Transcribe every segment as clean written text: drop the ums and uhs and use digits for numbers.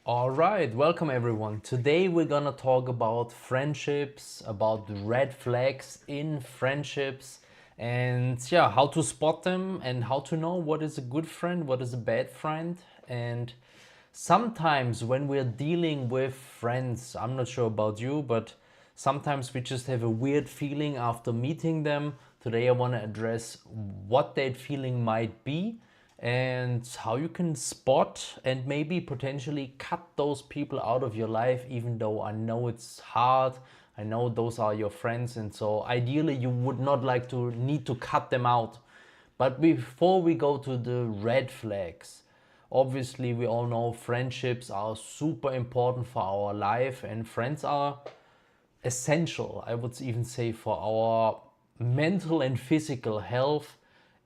All right, welcome everyone. Today we're gonna talk about friendships, about the red flags in friendships, and yeah, how to spot them and how to know what is a good friend, what is a bad friend. And sometimes when we're dealing with friends, I'm not sure about you, but sometimes we just have a weird feeling after meeting them. Today I want to address what that feeling might be and how you can spot and maybe potentially cut those people out of your life, even though I know it's hard. I know those are your friends, and so ideally you would not like to need to cut them out. But before we go to the red flags, obviously we all know friendships are super important for our life, and friends are essential, I would even say, for our mental and physical health.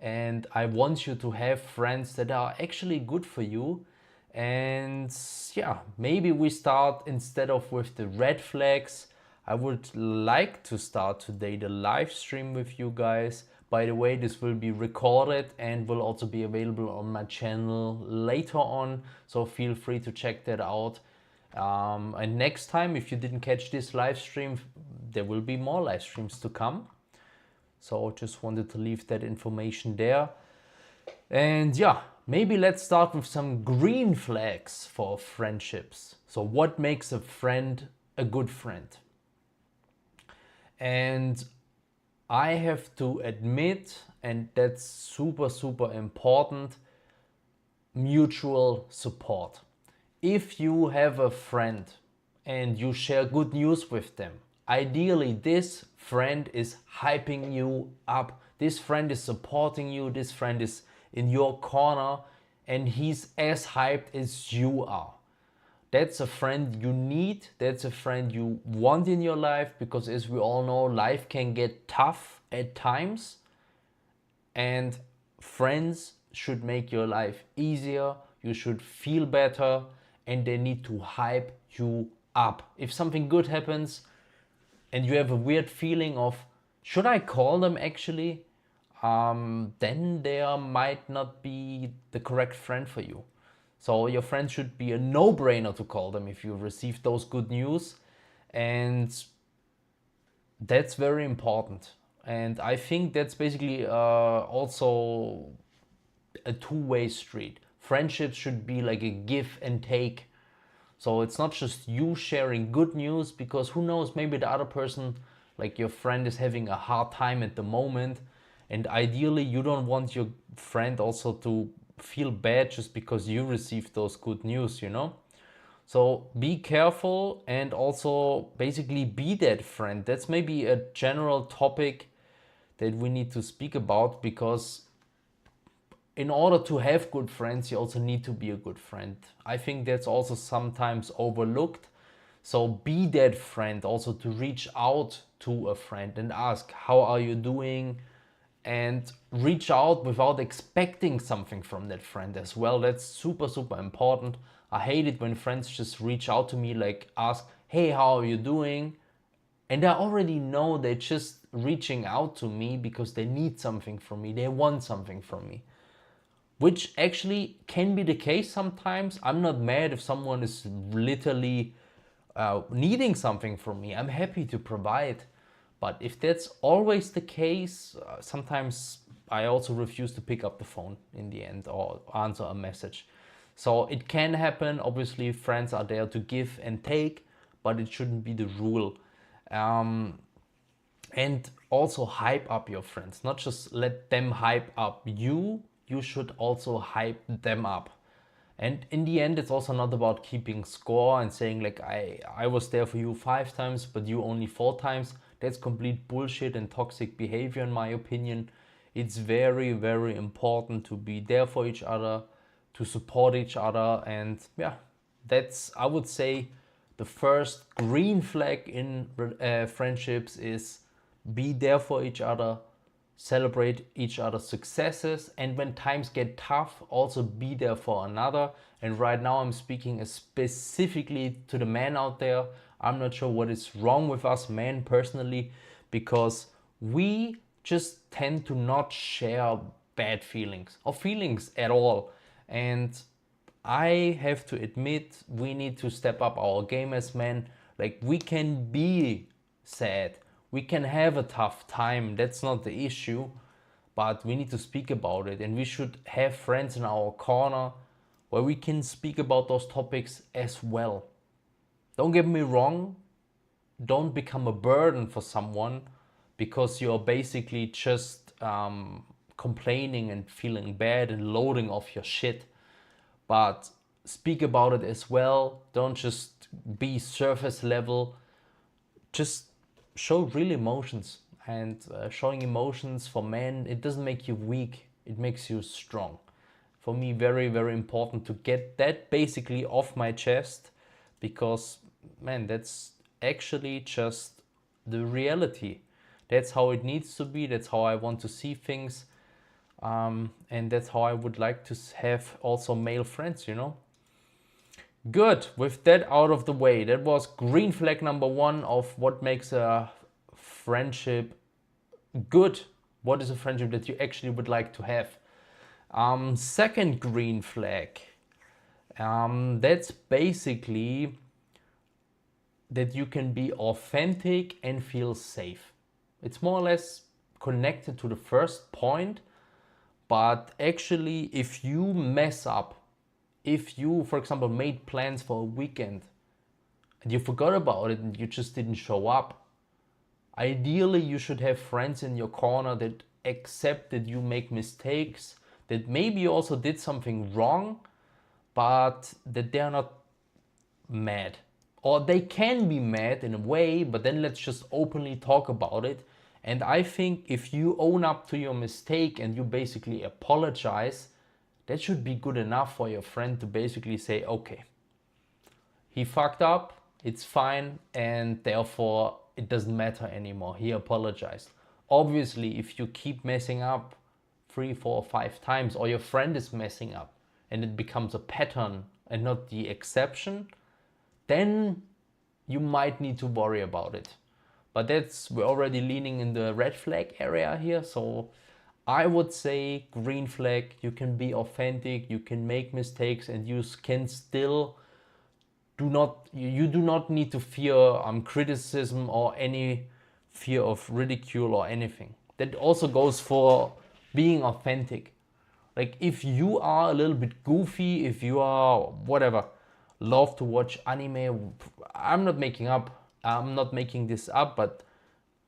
And I want you to have friends that are actually good for you. And yeah, maybe we start instead of with the red flags. I would like to start today the live stream with you guys. By the way, this will be recorded and will also be available on my channel later on, so feel free to check that out. And next time, if you didn't catch this live stream, there will be more live streams to come. So just wanted to leave that information there. And yeah, maybe let's start with some green flags for friendships. So what makes a friend a good friend? And I have to admit, and that's super important, mutual support. If you have a friend and you share good news with them, ideally this friend is hyping you up. This friend is supporting you. This friend is in your corner and he's as hyped as you are. That's a friend you need. That's a friend you want in your life, because as we all know, life can get tough at times, and friends should make your life easier. You should feel better, and they need to hype you up. If something good happens and you have a weird feeling of, should I call them actually? Then they might not be the correct friend for you. So your friend should be a no-brainer to call them if you receive those good news. And that's very important. And I think that's basically also a two-way street. Friendships should be like a give and take. So it's not just you sharing good news, because who knows, maybe the other person, like your friend, is having a hard time at the moment. And ideally, you don't want your friend also to feel bad just because you received those good news. So be careful, and also basically be that friend. That's maybe a general topic that we need to speak about, because in order to have good friends, you also need to be a good friend. I think that's also sometimes overlooked. So be that friend, also to reach out to a friend and ask, how are you doing? And reach out without expecting something from that friend as well. That's super important. I hate it when friends just reach out to me, like ask, hey, how are you doing? And I already know they're just reaching out to me because they need something from me, they want something from me, which actually can be the case sometimes. I'm not mad if someone is literally needing something from me. I'm happy to provide. But if that's always the case, sometimes I also refuse to pick up the phone in the end or answer a message. So it can happen. Obviously, friends are there to give and take, but it shouldn't be the rule. Um, and also hype up your friends, not just let them hype up you. You should also hype them up. And in the end, it's also not about keeping score and saying like, I was there for you 5 times but you only 4 times. That's complete bullshit and toxic behavior, in my opinion. It's very important to be there for each other, to support each other. And yeah, that's, I would say, the first green flag in friendships is be there for each other, celebrate each other's successes, and when times get tough, also be there for another. And right now I'm speaking specifically to the man out there. I'm not sure what is wrong with us men personally, because we just tend to not share bad feelings or feelings at all. And I have to admit, we need to step up our game as men. Like, we can be sad, we can have a tough time, that's not the issue, but we need to speak about it, and we should have friends in our corner where we can speak about those topics as well. Don't get me wrong, don't become a burden for someone because you're basically just complaining and feeling bad and loading off your shit. But speak about it as well. Don't just be surface level. Just show real emotions. And showing emotions for men, it doesn't make you weak, it makes you strong. For me, very, very important to get that basically off my chest, because, man, that's actually just the reality. That's how it needs to be, that's how I want to see things. And that's how I would like to have also male friends, you know? Good, with that out of the way, that was green flag number one of what makes a friendship good. What is a friendship that you actually would like to have? Second green flag, that's basically that you can be authentic and feel safe. It's more or less connected to the first point, but actually, if you mess up, if you, for example, made plans for a weekend and you forgot about it and you just didn't show up, ideally you should have friends in your corner that accept that you make mistakes, that maybe you also did something wrong, but that they're not mad. Or they can be mad in a way, but then let's just openly talk about it. And I think if you own up to your mistake and you basically apologize, that should be good enough for your friend to basically say, okay, he fucked up, it's fine, and therefore it doesn't matter anymore. He apologized. Obviously, if you keep messing up 3, 4, 5 times, or your friend is messing up and it becomes a pattern and not the exception, then you might need to worry about it. But we're already leaning in the red flag area here. So I would say green flag, you can be authentic, you can make mistakes, and you can still you do not need to fear criticism or any fear of ridicule or anything. That also goes for being authentic. Like, if you are a little bit goofy, if you are whatever, love to watch anime, I'm not making this up, but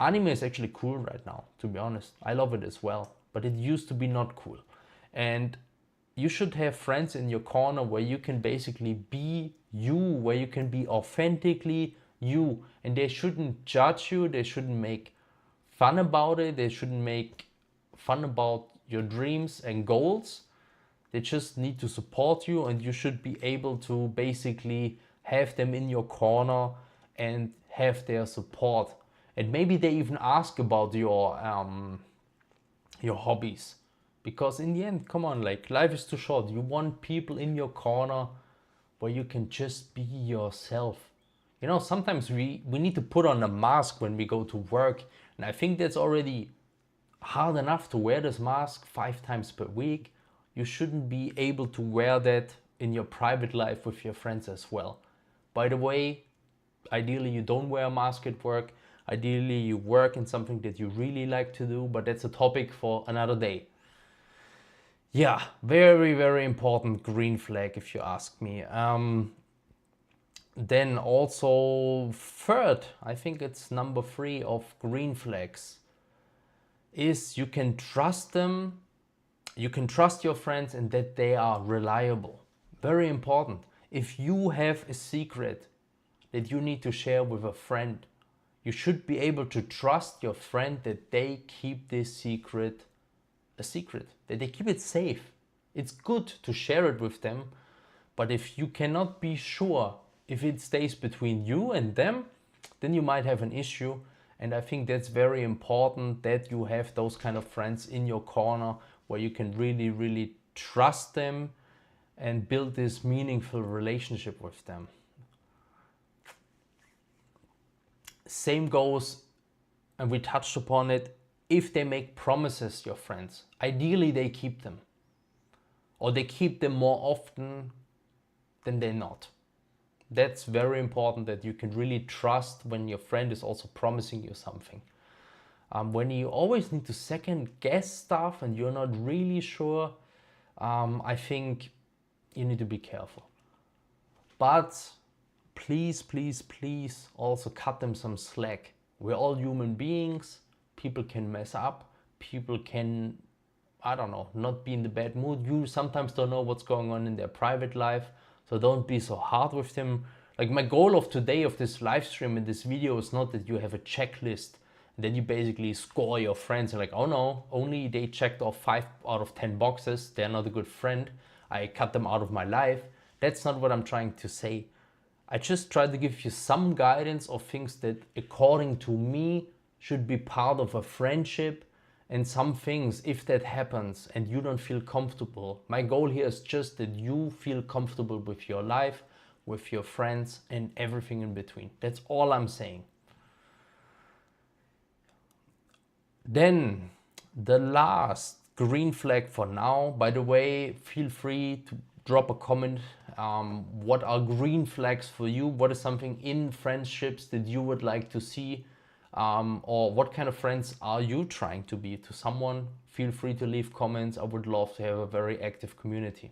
anime is actually cool right now, to be honest. I love it as well, but it used to be not cool. And you should have friends in your corner where you can basically be you, where you can be authentically you, and they shouldn't judge you, they shouldn't make fun about it, they shouldn't make fun about your dreams and goals. They just need to support you, and you should be able to basically have them in your corner and have their support. And maybe they even ask about your hobbies, because in the end, come on, like, life is too short. You want people in your corner where you can just be yourself. You know, sometimes we need to put on a mask when we go to work, and I think that's already hard enough to wear this mask 5 times per week. You shouldn't be able to wear that in your private life with your friends as well. By the way, ideally you don't wear a mask at work. Ideally you work in something that you really like to do, but that's a topic for another day. Yeah, very, very important green flag if you ask me. Then also third, I think it's number 3 of green flags, is you can trust them, you can trust your friends, and that they are reliable. Very important. If you have a secret that you need to share with a friend, you should be able to trust your friend that they keep this secret a secret, that they keep it safe. It's good to share it with them, but if you cannot be sure if it stays between you and them, then you might have an issue. And I think that's very important, that you have those kind of friends in your corner where you can really, really trust them and build this meaningful relationship with them. Same goes, and we touched upon it, if they make promises, your friends, ideally they keep them. Or they keep them more often then they're not. That's very important, that you can really trust when your friend is also promising you something. When you always need to second guess stuff and you're not really sure, I think you need to be careful. But please, please, please also cut them some slack. We're all human beings. People can mess up. People can, I don't know, not be in the bad mood. You sometimes don't know what's going on in their private life. So don't be so hard with them. Like, my goal of today, of this live stream and this video, is not that you have a checklist. Then you basically score your friends and like, oh no, only they checked off 5 out of 10 boxes. They're not a good friend. I cut them out of my life. That's not what I'm trying to say. I just try to give you some guidance of things that, according to me, should be part of a friendship. And some things, if that happens and you don't feel comfortable, my goal here is just that you feel comfortable with your life, with your friends, and everything in between. That's all I'm saying. Then the last green flag for now, by the way, feel free to drop a comment. What are green flags for you? What is something in friendships that you would like to see? Or what kind of friends are you trying to be to someone? Feel free to leave comments. I would love to have a very active community.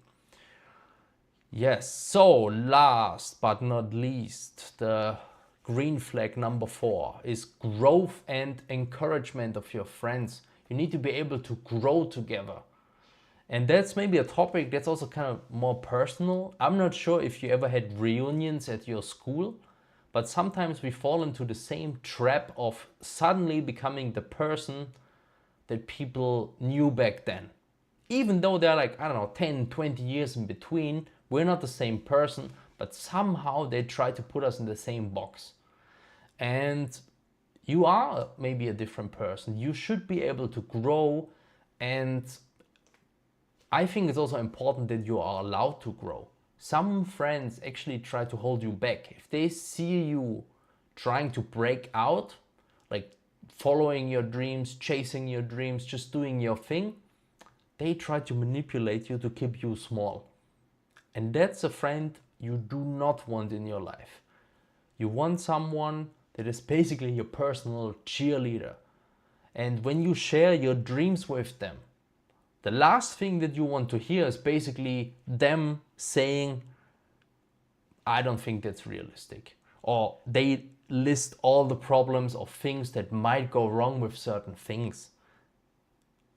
Yes, so last but not least, the green flag number 4 is growth and encouragement of your friends. You need to be able to grow together. And that's maybe a topic that's also kind of more personal. I'm not sure if you ever had reunions at your school, but sometimes we fall into the same trap of suddenly becoming the person that people knew back then. Even though they're like, I don't know, 10, 20 years in between, we're not the same person, but somehow they try to put us in the same box. And you are maybe a different person. You should be able to grow, and I think it's also important that you are allowed to grow. Some friends actually try to hold you back. If they see you trying to break out, like following your dreams, chasing your dreams, just doing your thing, they try to manipulate you to keep you small. And that's a friend you do not want in your life. You want someone that is basically your personal cheerleader. And when you share your dreams with them, the last thing that you want to hear is basically them saying, I don't think that's realistic. Or they list all the problems of things that might go wrong with certain things.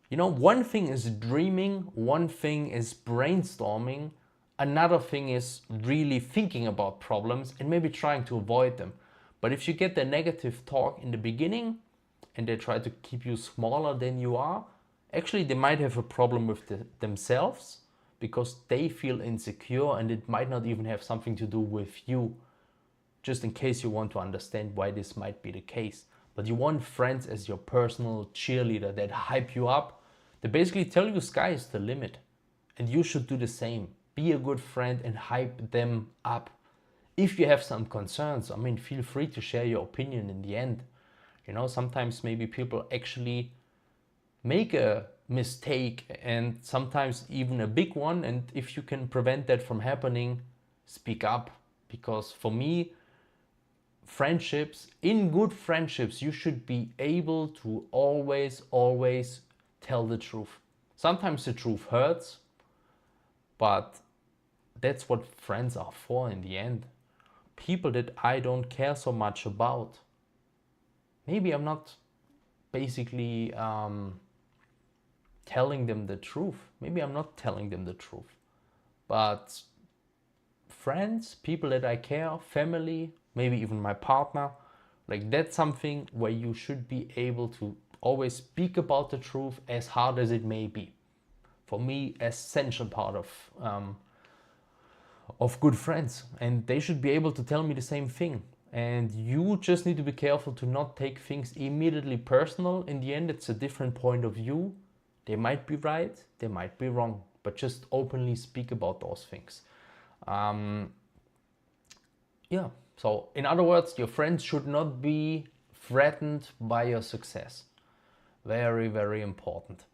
You know, one thing is dreaming, one thing is brainstorming, another thing is really thinking about problems and maybe trying to avoid them. But if you get the negative talk in the beginning and they try to keep you smaller than you are, actually they might have a problem with themselves because they feel insecure, and it might not even have something to do with you, just in case you want to understand why this might be the case. But you want friends as your personal cheerleader that hype you up. They basically tell you sky is the limit, and you should do the same. Be a good friend and hype them up. If you have some concerns, I mean, feel free to share your opinion in the end. You know, sometimes maybe people actually make a mistake, and sometimes even a big one. And if you can prevent that from happening, speak up. Because for me, friendships, in good friendships, you should be able to always tell the truth. Sometimes the truth hurts, but that's what friends are for in the end. People that I don't care so much about. Maybe I'm not basically telling them the truth. Maybe I'm not telling them the truth. But friends, people that I care, family, maybe even my partner, like that's something where you should be able to always speak about the truth, as hard as it may be. For me, essential part of good friends, and they should be able to tell me the same thing. And you just need to be careful to not take things immediately personal. In the end, it's a different point of view. They might be right, they might be wrong, but just openly speak about those things. Yeah, so in other words, your friends should not be threatened by your success. Very, very important.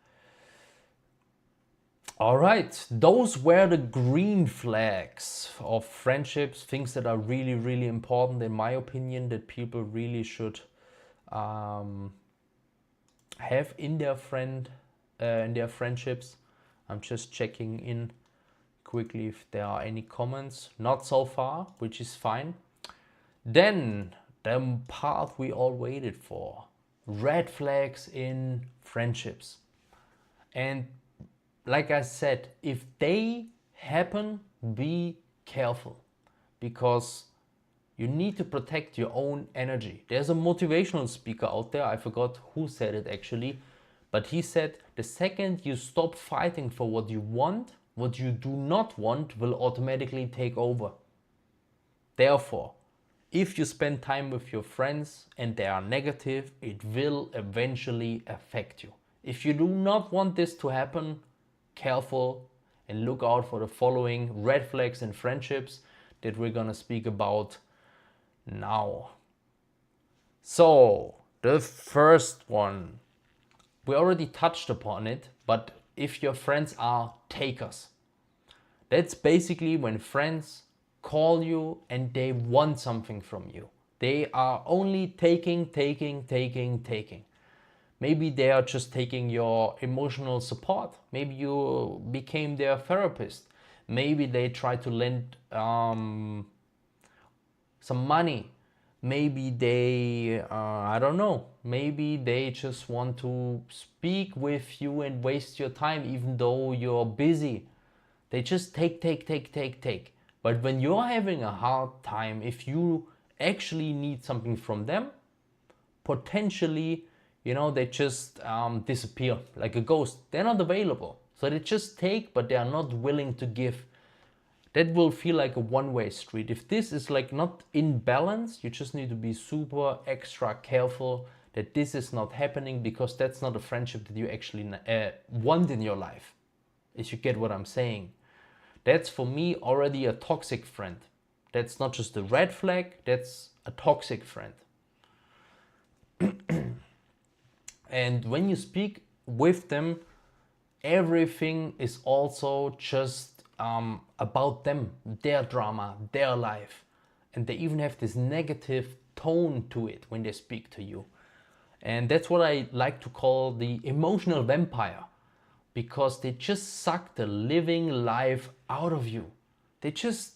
All right, those were the green flags of friendships, things that are really, really important in my opinion, that people really should um, have in their friendships. I'm just checking in quickly if there are any comments. Not so far, which is fine. Then the part we all waited for: red flags in friendships. And like I said, if they happen, be careful, because you need to protect your own energy. There's a motivational speaker out there, I forgot who said it actually, but he said the second you stop fighting for what you want, what you do not want will automatically take over. Therefore, if you spend time with your friends and they are negative, it will eventually affect you. If you do not want this to happen, careful and look out for the following red flags in friendships that we're gonna speak about now. So, the first one, we already touched upon it, but if your friends are takers, that's basically when friends call you and they want something from you. They are only taking. Maybe they are just taking your emotional support. Maybe you became their therapist. Maybe they try to lend some money. Maybe they, I don't know, maybe they just want to speak with you and waste your time even though you're busy. They just take. But when you're having a hard time, if you actually need something from them, potentially, they just disappear like a ghost. They're not available. So they just take, but they are not willing to give. That will feel like a one-way street. If this is like not in balance, you just need to be super extra careful that this is not happening, because that's not a friendship that you actually want in your life. If you get what I'm saying. That's for me already a toxic friend. That's not just a red flag, that's a toxic friend. And when you speak with them, everything is also just about them, their drama, their life. And they even have this negative tone to it when they speak to you. And that's what I like to call the emotional vampire, because they just suck the living life out of you. They just,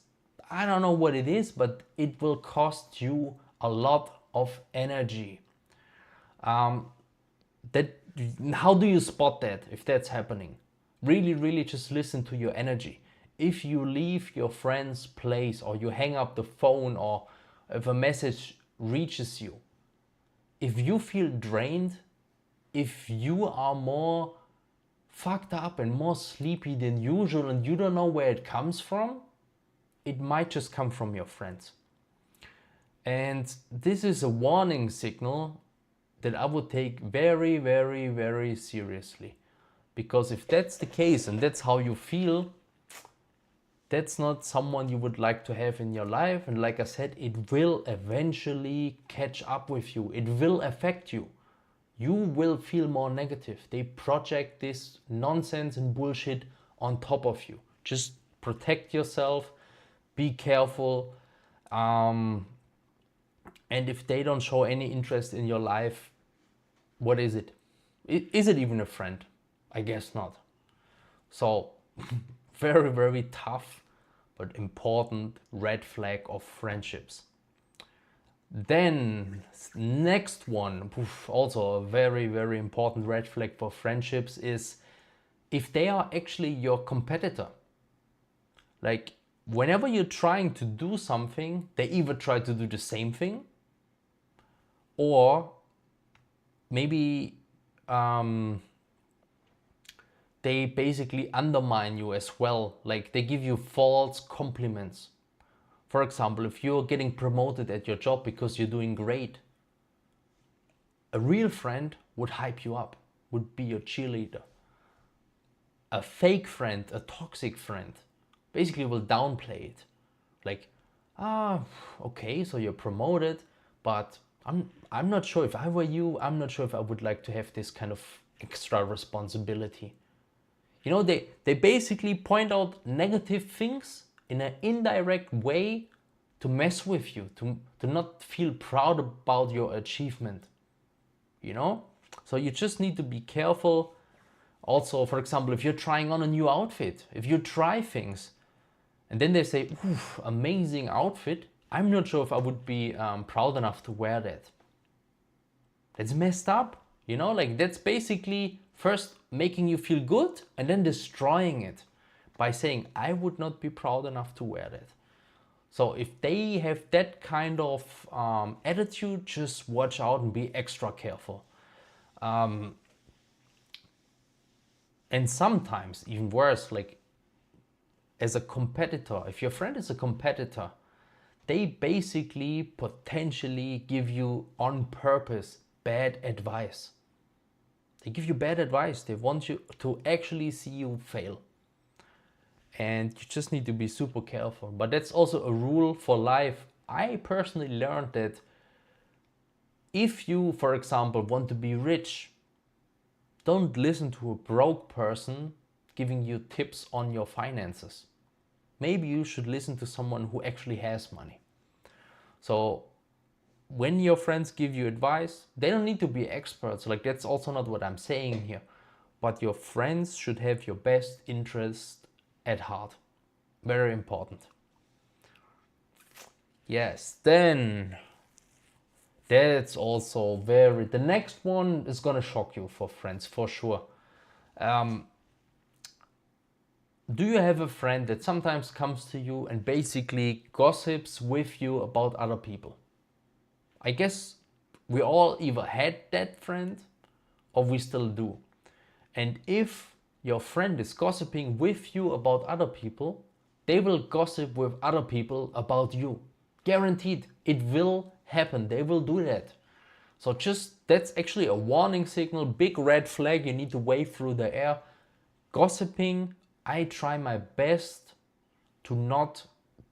I don't know what it is, but it will cost you a lot of energy. How do you spot that if that's happening? Really just listen to your energy. If you leave your friend's place, or you hang up the phone, or if a message reaches you, if you feel drained, if you are more fucked up and more sleepy than usual and you don't know where it comes from, it might just come from your friends. And this is a warning signal that I would take very seriously. Because if that's the case and that's how you feel, that's not someone you would like to have in your life. And like I said, it will eventually catch up with you. It will affect you. You will feel more negative. They project this nonsense and bullshit on top of you. Just protect yourself, be careful. And if they don't show any interest in your life, what is it? Is it even a friend? I guess not. So, very tough but important red flag of friendships. Then, next one, also a very important red flag for friendships, is if they are actually your competitor. Like, whenever you're trying to do something, they either try to do the same thing, or maybe they basically undermine you as well. Like, they give you false compliments. For example, if you're getting promoted at your job because you're doing great, a real friend would hype you up, would be your cheerleader. A fake friend, a toxic friend, basically will downplay it. Like, okay, so you're promoted, but I'm not sure, if I were you, I'm not sure if I would like to have this kind of extra responsibility. You know, they basically point out negative things in an indirect way to mess with you, to not feel proud about your achievement, you know? So you just need to be careful. Also, for example, if you're trying on a new outfit, if you try things and then they say, oof, amazing outfit, I'm not sure if I would be proud enough to wear that. That's messed up, you know? Like, that's basically first making you feel good and then destroying it by saying, I would not be proud enough to wear that. So if they have that kind of attitude, just watch out and be extra careful. And sometimes even worse, like as a competitor, if your friend is a competitor, they basically potentially give you on purpose bad advice. They give you bad advice. They want you to actually see you fail. And you just need to be super careful. But that's also a rule for life. I personally learned that if you, for example, want to be rich, don't listen to a broke person giving you tips on your finances. Maybe you should listen to someone who actually has money. So when your friends give you advice, they don't need to be experts. Like, that's also not what I'm saying here. But your friends should have your best interest at heart. Very important. Yes, then that's also very, the next one is gonna shock you for friends, for sure. Do you have a friend that sometimes comes to you and basically gossips with you about other people? I guess we all either had that friend or we still do. And if your friend is gossiping with you about other people, they will gossip with other people about you. Guaranteed, it will happen. They will do that. So just, that's actually a warning signal, big red flag you need to wave through the air. Gossiping, I try my best to not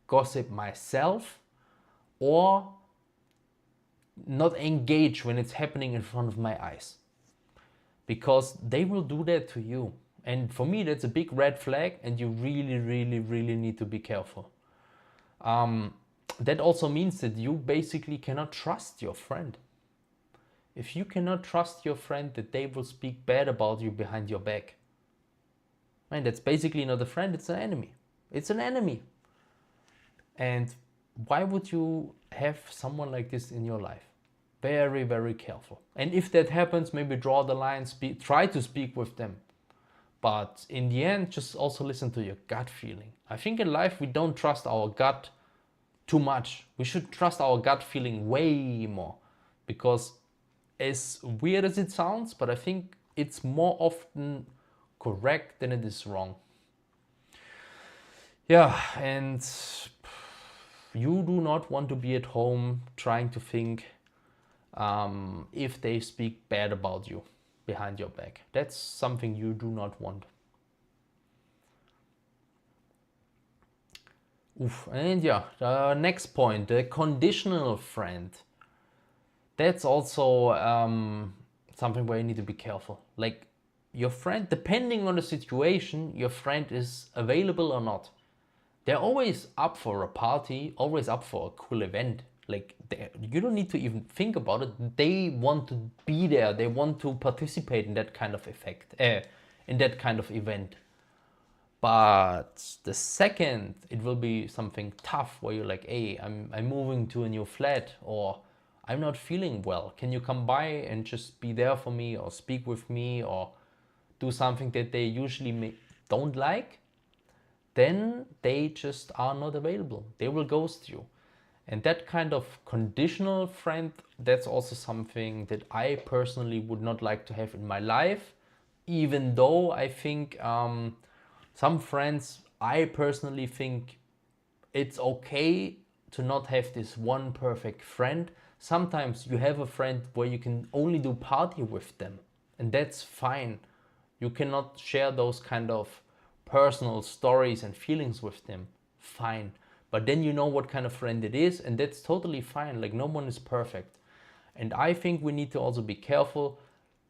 gossip myself or not engage when it's happening in front of my eyes, because they will do that to you. And for me, that's a big red flag, and you really, really, really need to be careful. That also means that you basically cannot trust your friend. If you cannot trust your friend that they will speak bad about you behind your back, and that's basically not a friend, it's an enemy. It's an enemy. And why would you have someone like this in your life? Very, very careful. And if that happens, maybe draw the line, try to speak with them. But in the end, just also listen to your gut feeling. I think in life we don't trust our gut too much. We should trust our gut feeling way more. Because as weird as it sounds, but I think it's more often correct than it is wrong. Yeah, and you do not want to be at home trying to think if they speak bad about you behind your back. That's something you do not want. Oof. And yeah, the next point, the conditional friend. That's also something where you need to be careful. Like, your friend, depending on the situation, your friend is available or not. They're always up for a party, always up for a cool event. Like, you don't need to even think about it. They want to be there. They want to participate in that kind of in that kind of event. But the second it will be something tough where you're like, hey, I'm moving to a new flat, or I'm not feeling well. Can you come by and just be there for me, or speak with me, or do something that they usually don't like? Then they just are not available. They will ghost you. And that kind of conditional friend, that's also something that I personally would not like to have in my life, even though I think some friends, I personally think it's okay to not have this one perfect friend. Sometimes you have a friend where you can only do party with them, and that's fine. You cannot share those kind of personal stories and feelings with them. Fine. But then you know what kind of friend it is, and that's totally fine. Like, no one is perfect. And I think we need to also be careful.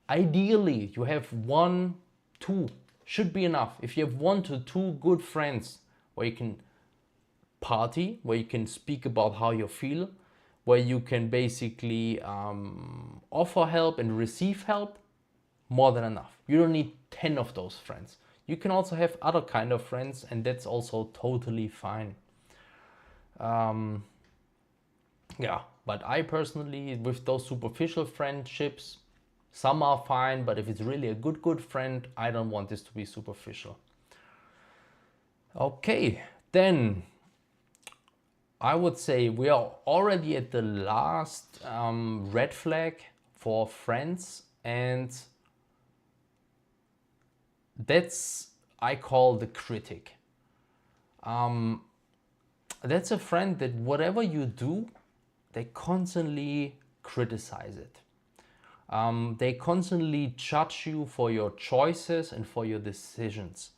Ideally, you have 1, 2, should be enough. If you have 1 to 2 good friends where you can party, where you can speak about how you feel, where you can basically offer help and receive help, more than enough. You don't need 10 of those friends. You can also have other kind of friends, and that's also totally fine. Yeah, but I personally, with those superficial friendships, some are fine, but if it's really a good friend, I don't want this to be superficial. Okay, then I would say we are already at the last red flag for friends, and that's, I call, the critic. That's a friend that whatever you do, they constantly criticize it. They constantly judge you for your choices and for your decisions.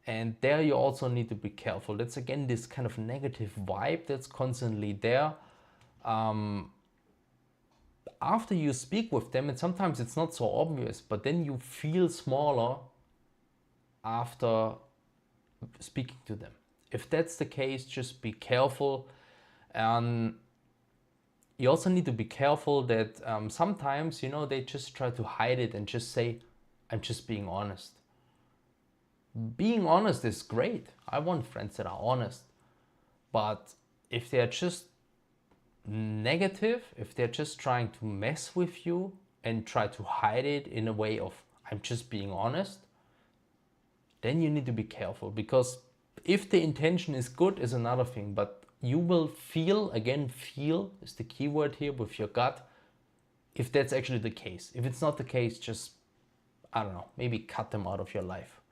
And there you also need to be careful. That's again this kind of negative vibe that's constantly there. After you speak with them, and sometimes it's not so obvious, but then you feel smaller after speaking to them. If that's the case, just be careful. You also need to be careful that sometimes, they just try to hide it and just say, I'm just being honest. Being honest is great. I want friends that are honest. But if they're just negative, if they're just trying to mess with you and try to hide it in a way of, I'm just being honest, then you need to be careful, because if the intention is good is another thing, but you will feel, again, feel is the key word here, with your gut, if that's actually the case. If it's not the case, just, I don't know, maybe cut them out of your life.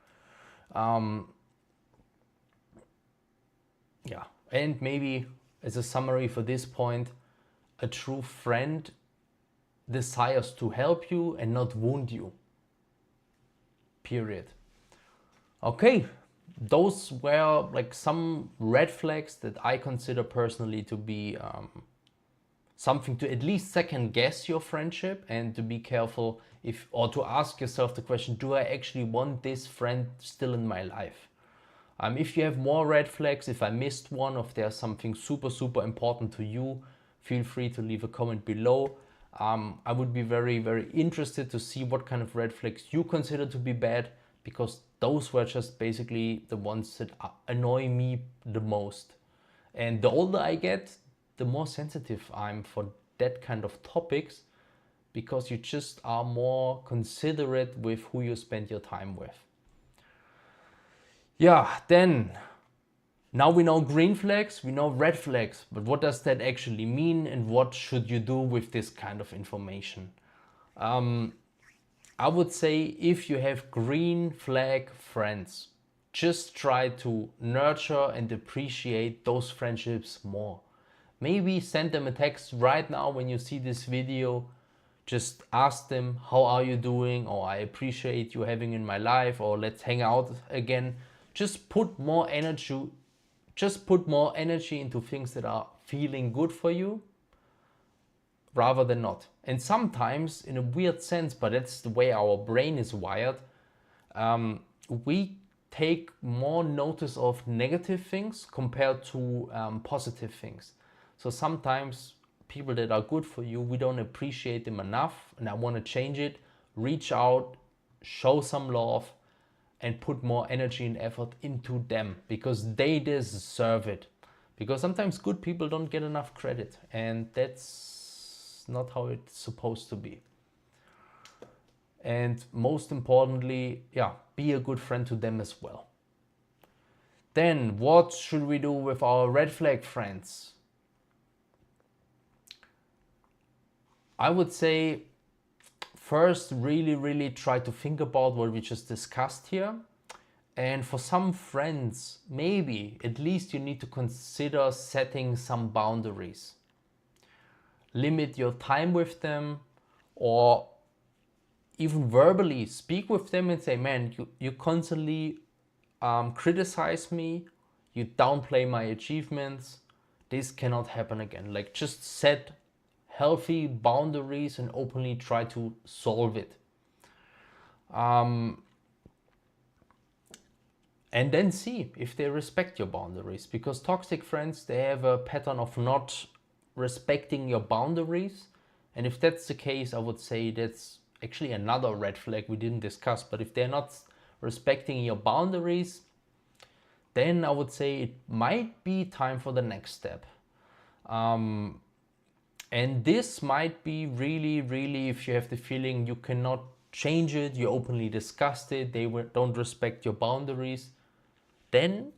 Yeah, and maybe as a summary for this point, a true friend desires to help you and not wound you. Period. Okay, those were like some red flags that I consider personally to be something to at least second guess your friendship, and to be careful if, or to ask yourself the question, do I actually want this friend still in my life? If you have more red flags, if I missed one, if there's something super important to you, feel free to leave a comment below. I would be very interested to see what kind of red flags you consider to be bad, because those were just basically the ones that annoy me the most. And the older I get, the more sensitive I'm for that kind of topics, because you just are more considerate with who you spend your time with. Yeah, then now we know green flags, we know red flags, but what does that actually mean, and what should you do with this kind of information? I would say, if you have green flag friends, just try to nurture and appreciate those friendships more. Maybe send them a text right now when you see this video. Just ask them, how are you doing? Or, I appreciate you having in my life, or let's hang out again. Just put more energy into things that are feeling good for you, rather than not. And sometimes, in a weird sense, but that's the way our brain is wired, we take more notice of negative things compared to positive things. So sometimes people that are good for you, we don't appreciate them enough, and I want to change it. Reach out, show some love, and put more energy and effort into them, because they deserve it. Because sometimes good people don't get enough credit, and that's not how it's supposed to be. And most importantly, yeah, be a good friend to them as well. Then what should we do with our red flag friends? I would say, first, really try to think about what we just discussed here. And for some friends, maybe at least you need to consider setting some boundaries. Limit your time with them, or even verbally speak with them and say, man, you constantly criticize me, you downplay my achievements, this cannot happen again. Like, just set healthy boundaries and openly try to solve it. And then see if they respect your boundaries, because toxic friends, they have a pattern of not respecting your boundaries. And if that's the case, I would say that's actually another red flag we didn't discuss. But if they're not respecting your boundaries, then I would say it might be time for the next step. And this might be really, really, if you have the feeling you cannot change it, you openly discussed it, they don't respect your boundaries, then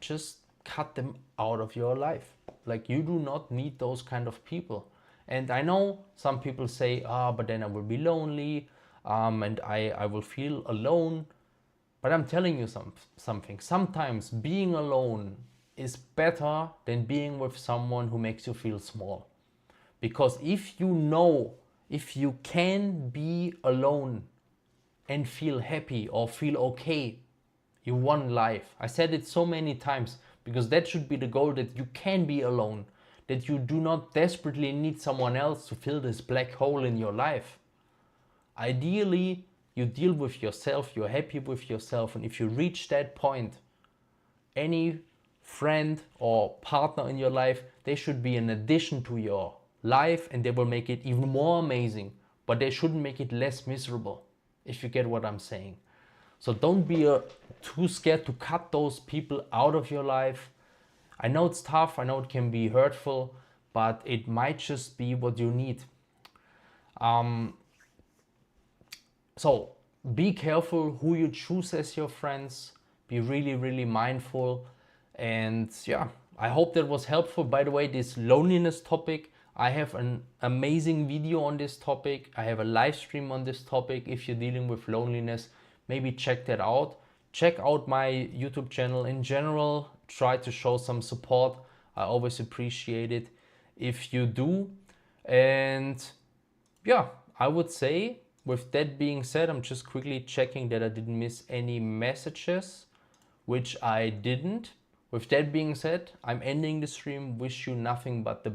just cut them out of your life. Like, you do not need those kind of people. And I know some people say, but then I will be lonely, and I will feel alone. But I'm telling you something. Sometimes being alone is better than being with someone who makes you feel small. Because if you can be alone and feel happy or feel okay, you won life. I said it so many times, because that should be the goal, that you can be alone, that you do not desperately need someone else to fill this black hole in your life. Ideally, you deal with yourself, you're happy with yourself, and if you reach that point, any friend or partner in your life, they should be an addition to your life, and they will make it even more amazing, but they shouldn't make it less miserable, if you get what I'm saying. So don't be too scared to cut those people out of your life. I know it's tough, I know it can be hurtful, but it might just be what you need. So be careful who you choose as your friends. Be really, really mindful. And yeah, I hope that was helpful. By the way, this loneliness topic, I have an amazing video on this topic. I have a live stream on this topic. If you're dealing with loneliness, maybe check that out. Check out my YouTube channel in general. Try to show some support. I always appreciate it if you do. And yeah, I would say, with that being said, I'm just quickly checking that I didn't miss any messages, which I didn't. With that being said, I'm ending the stream. Wish you nothing but the